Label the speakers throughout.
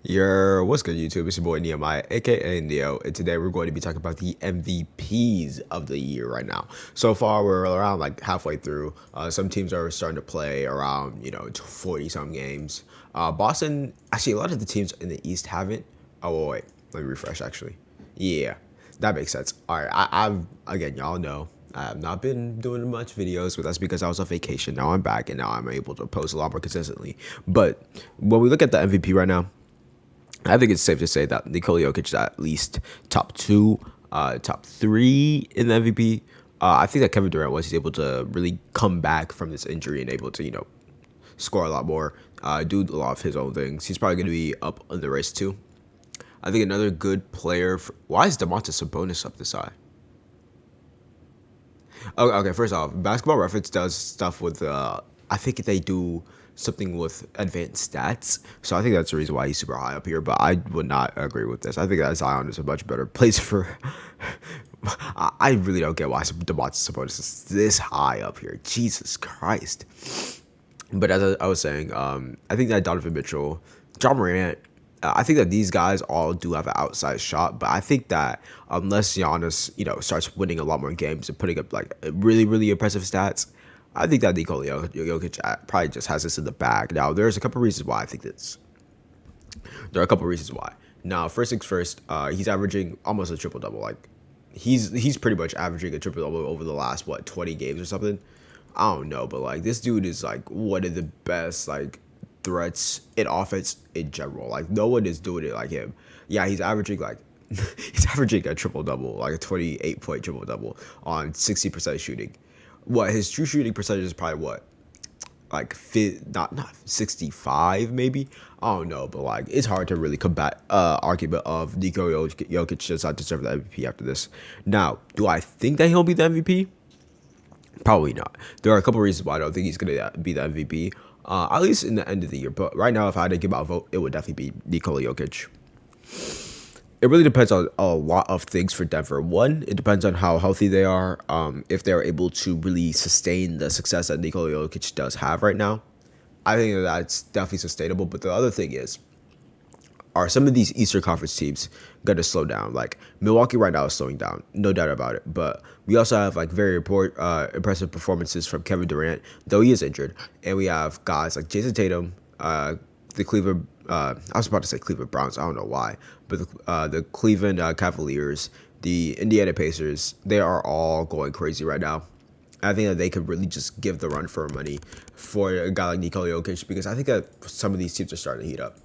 Speaker 1: What's good, YouTube? It's your boy Nehemiah, aka Neo, and today we're going to be talking about the MVPs of the year right now. So far, we're around like halfway through. Some teams are starting to play around 40 some games. Boston, actually, a lot of the teams in the East haven't. Oh wait, let me refresh. Actually, yeah, that makes sense. All right, I've again, y'all know. I have not been doing much videos, but that's because I was on vacation. Now I'm back, and now I'm able to post a lot more consistently. But when we look at the MVP right now, I think it's safe to say that Nikola Jokic is at least top two, top three in the MVP. I think that Kevin Durant was able to really come back from this injury and able to, score a lot more, do a lot of his own things. He's probably going to be up on the race too. I think another good player. Why is Domantas Sabonis up this high? Okay, first off, Basketball Reference does stuff with. I think they do something with advanced stats, so I think that's the reason why he's super high up here. But I would not agree with this. I think that Zion is a much better place for. I really don't get why Domantas Sabonis is this high up here. Jesus Christ! But as I was saying, I think that Donovan Mitchell, John Morant, I think that these guys all do have an outside shot, but I think that unless Giannis, starts winning a lot more games and putting up like really, really impressive stats, I think that Nikola Jokic probably just has this in the bag. Now, there's a couple reasons why I think this. There are a couple reasons why. Now, first things first, he's averaging almost a triple double. Like he's pretty much averaging a triple double over the last 20 games or something. I don't know, but like this dude is like one of the best like threats in offense in general. Like no one is doing it like him. Yeah, he's averaging like he's averaging a triple double, like a 28-point triple double on 60% shooting. What his true shooting percentage is probably what, like not 65 maybe. I don't know, but like it's hard to really combat argument of Jokic does not deserve the MVP after this. Now, do I think that he'll be the MVP? Probably not. There are a couple reasons why I don't think he's gonna be the MVP. At least in the end of the year. But right now, if I had to give out a vote, it would definitely be Nikola Jokic. It really depends on a lot of things for Denver. One, it depends on how healthy they are. If they're able to really sustain the success that Nikola Jokic does have right now, I think that that's definitely sustainable. But the other thing is, are some of these Eastern Conference teams going to slow down? Like Milwaukee right now is slowing down, no doubt about it. But we also have like very impressive performances from Kevin Durant, though he is injured. And we have guys like Jason Tatum, the Cleveland, I was about to say Cleveland Browns, I don't know why, but the Cleveland Cavaliers, the Indiana Pacers, they are all going crazy right now. I think that they could really just give the run for money for a guy like Nikola Jokic, because I think that some of these teams are starting to heat up.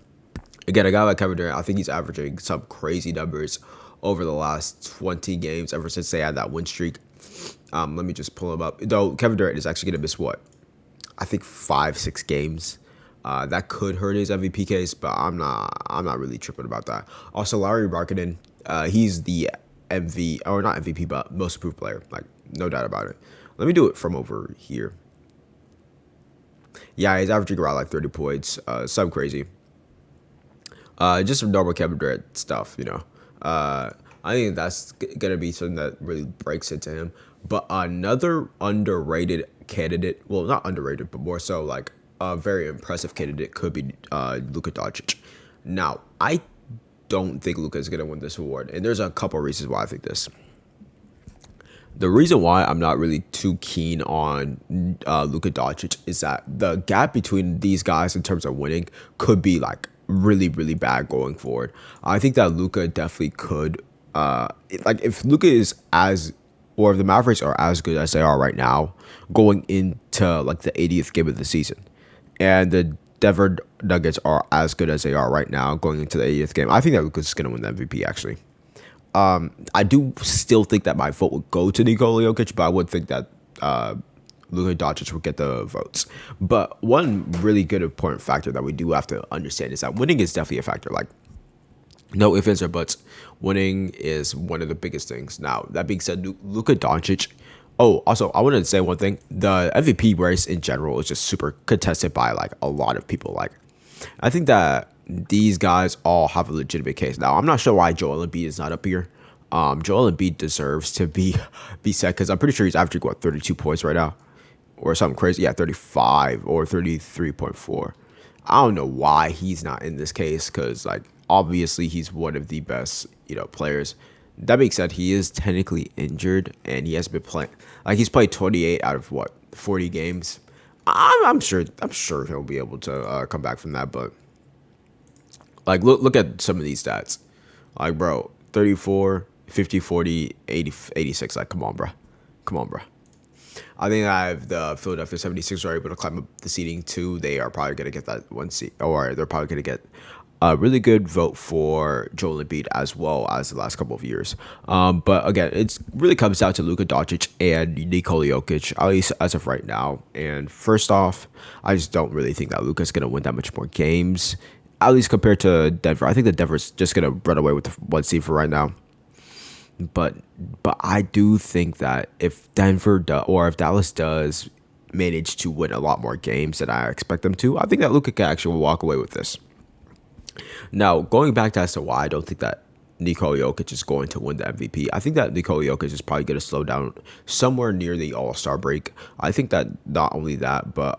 Speaker 1: Again, a guy like Kevin Durant, I think he's averaging some crazy numbers over the last 20 games ever since they had that win streak. Let me just pull him up. Though Kevin Durant is actually going to miss what? I think 5-6 games. That could hurt his MVP case, but I'm not really tripping about that. Also, Larry Markkinen, he's the or not MVP, but most improved player. Like, no doubt about it. Let me do it from over here. Yeah, he's averaging around like 30 points. Some crazy. Just some normal Kevin Durant stuff, I think that's gonna be something that really breaks into him. But another underrated candidate, well, not underrated, but more so like a very impressive candidate could be Luka Doncic. Now, I don't think Luka is gonna win this award, and there's a couple reasons why I think this. The reason why I'm not really too keen on Luka Doncic is that the gap between these guys in terms of winning could be like really, really bad going forward. I think that Luka definitely could, like if Luka is or if the Mavericks are as good as they are right now, going into like the 80th game of the season, and the Denver Nuggets are as good as they are right now going into the 80th game, I think that Luka's going to win the MVP actually. I do still think that my vote would go to Nikola Jokic, but I would think that Luka Doncic would get the votes. But one really good important factor that we do have to understand is that winning is definitely a factor. Like, no ifs, ands, or buts. Winning is one of the biggest things. Now, that being said, Luka Doncic. Oh, also, I wanted to say one thing. The MVP race in general is just super contested by like a lot of people. Like, I think that these guys all have a legitimate case. Now, I'm not sure why Joel Embiid is not up here. Joel Embiid deserves to be set because I'm pretty sure he's averaging 32 points right now, or something crazy. Yeah, 35 or 33.4. I don't know why he's not in this case because, like, obviously he's one of the best, players. That being said, he is technically injured and he has been playing. Like, he's played 28 out of what 40 games. I'm sure. I'm sure he'll be able to come back from that. But like, look at some of these stats. Like, bro, 34, 50, 40, 80, 86. Like, come on, bro. Come on, bro. I think I have the Philadelphia 76ers are able to climb up the seeding too. They are probably going to get that one seed, or they're probably going to get a really good vote for Joel Embiid as well as the last couple of years. But again, it really comes down to Luka Doncic and Nikola Jokic, at least as of right now. And first off, I just don't really think that Luka's going to win that much more games, at least compared to Denver. I think that Denver's just going to run away with the one seed for right now. But I do think that if or if Dallas does manage to win a lot more games than I expect them to, I think that Luka can actually walk away with this. Now, going back to as to why I don't think that Nikola Jokic is going to win the MVP, I think that Nikola Jokic is probably going to slow down somewhere near the All-Star break. I think that not only that, but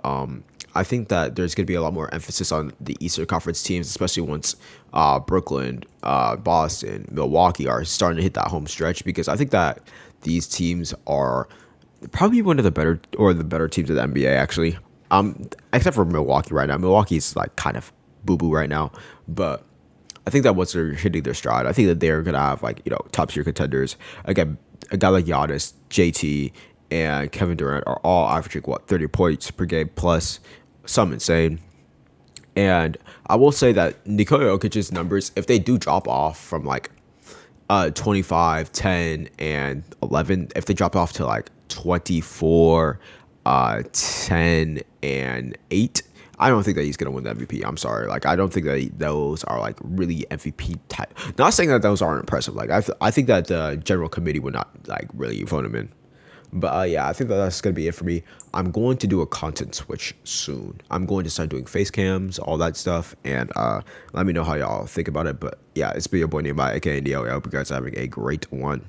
Speaker 1: I think that there's going to be a lot more emphasis on the Eastern Conference teams, especially once Brooklyn, Boston, Milwaukee are starting to hit that home stretch, because I think that these teams are probably one of the better teams of the NBA actually. Except for Milwaukee right now. Milwaukee's like kind of boo boo right now, but I think that once they're hitting their stride, I think that they're gonna have like top tier contenders. Again, a guy like Giannis, JT, and Kevin Durant are all averaging 30 points per game plus, some insane. And I will say that Nikola Jokic's numbers, if they do drop off from like 25, 10, and 11, if they drop off to like 24, 10, and 8, I don't think that he's going to win the MVP. I'm sorry. Like, I don't think that those are like really MVP type. Not saying that those aren't impressive. Like, I think that the general committee would not like really vote him in. But yeah, I think that that's going to be it for me. I'm going to do a content switch soon. I'm going to start doing face cams, all that stuff. And let me know how y'all think about it. But yeah, it's been your boy Nehemiah, aka Neo. I hope you guys are having a great one.